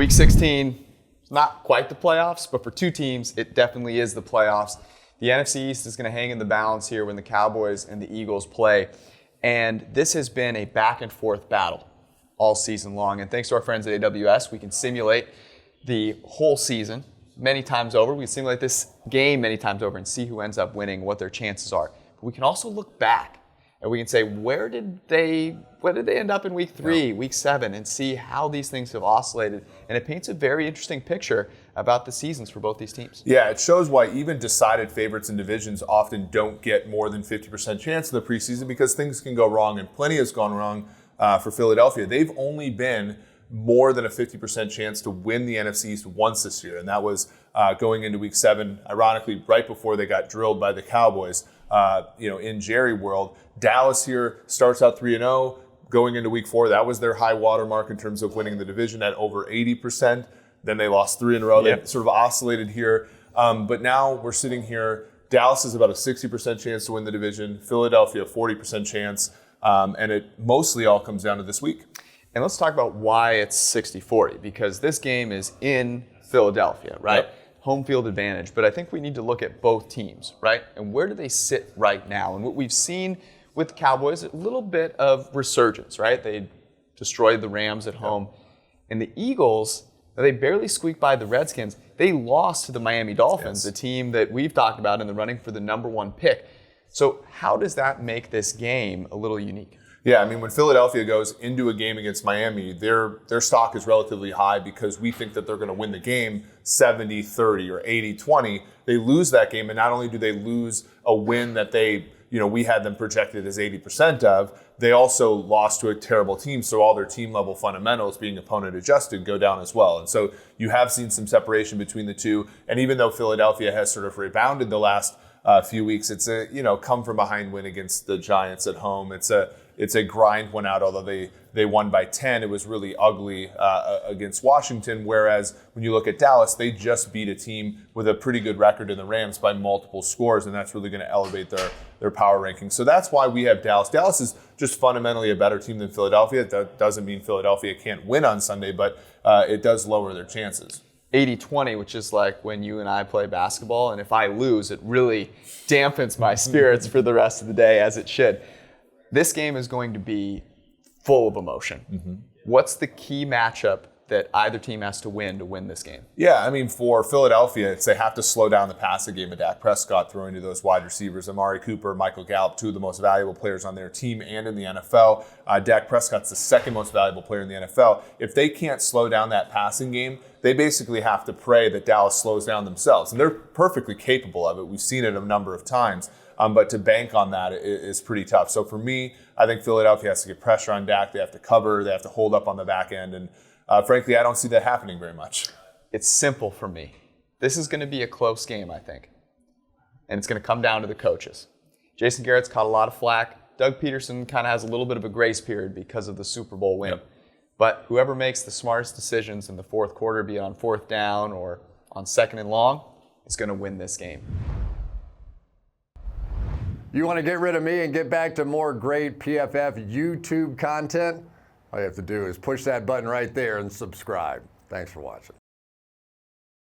Week 16, it's not quite the playoffs, but for two teams, it definitely is the playoffs. The NFC East is going to hang in the balance here when the Cowboys and the Eagles play. And this has been a back and forth battle all season long. And thanks to our friends at AWS, we can simulate the whole season many times over. We can simulate this game many times over and see who ends up winning, what their chances are. But we can also look back and we can say, where did they end up in week 3, week 7, and see how these things have oscillated. And it paints a very interesting picture about the seasons for both these teams. Yeah, it shows why even decided favorites in divisions often don't get more than 50% chance in the preseason because things can go wrong, and plenty has gone wrong for Philadelphia. They've only been more than a 50% chance to win the NFC East once this year, and that was going into week 7, ironically, right before they got drilled by the Cowboys. In Jerry world, Dallas here starts out 3-0. Going into week 4, that was their high water mark in terms of winning the division at over 80%. Then they lost 3 in a row. They sort of oscillated here. But now we're sitting here. Dallas is about a 60% chance to win the division. Philadelphia, 40% chance. And it mostly all comes down to this week. And let's talk about why it's 60-40, because this game is in Philadelphia, right? Yep. Home field advantage. But I think we need to look at both teams, right? And where do they sit right now? And what we've seen with the Cowboys, a little bit of resurgence, right? They destroyed the Rams at home. And the Eagles, they barely squeaked by the Redskins. They lost to the Miami Dolphins, a team that we've talked about in the running for the #1 pick. So how does that make this game a little unique? Yeah, I mean, when Philadelphia goes into a game against Miami, their stock is relatively high because we think that they're going to win the game 70-30 or 80-20. They lose that game, and not only do they lose a win that we had them projected as 80% of, they also lost to a terrible team, so all their team level fundamentals, being opponent adjusted, go down as well. And so you have seen some separation between the two, and even though Philadelphia has sort of rebounded the last few weeks, it's a come from behind win against the Giants at home. It's a grind one out, although they won by 10. It was really ugly against Washington, whereas when you look at Dallas, they just beat a team with a pretty good record in the Rams by multiple scores, and that's really going to elevate their power rankings. So that's why we have Dallas. Dallas is just fundamentally a better team than Philadelphia. That doesn't mean Philadelphia can't win on Sunday, but it does lower their chances. 80-20, which is like when you and I play basketball, and if I lose, it really dampens my spirits for the rest of the day, as it should. This game is going to be full of emotion. Mm-hmm. What's the key matchup that either team has to win this game? Yeah, I mean, for Philadelphia, they have to slow down the passing game of Dak Prescott, throwing to those wide receivers, Amari Cooper, Michael Gallup, two of the most valuable players on their team and in the NFL. Dak Prescott's the second most valuable player in the NFL. If they can't slow down that passing game, they basically have to pray that Dallas slows down themselves. And they're perfectly capable of it. We've seen it a number of times. But to bank on that is pretty tough. So for me, I think Philadelphia has to get pressure on Dak. They have to cover. They have to hold up on the back end. And frankly, I don't see that happening very much. It's simple for me. This is going to be a close game, I think. And it's going to come down to the coaches. Jason Garrett's caught a lot of flack. Doug Peterson kind of has a little bit of a grace period because of the Super Bowl win. Yep. But whoever makes the smartest decisions in the fourth quarter, be it on 4th down or on 2nd and long, is going to win this game. You want to get rid of me and get back to more great PFF YouTube content? All you have to do is push that button right there and subscribe. Thanks for watching.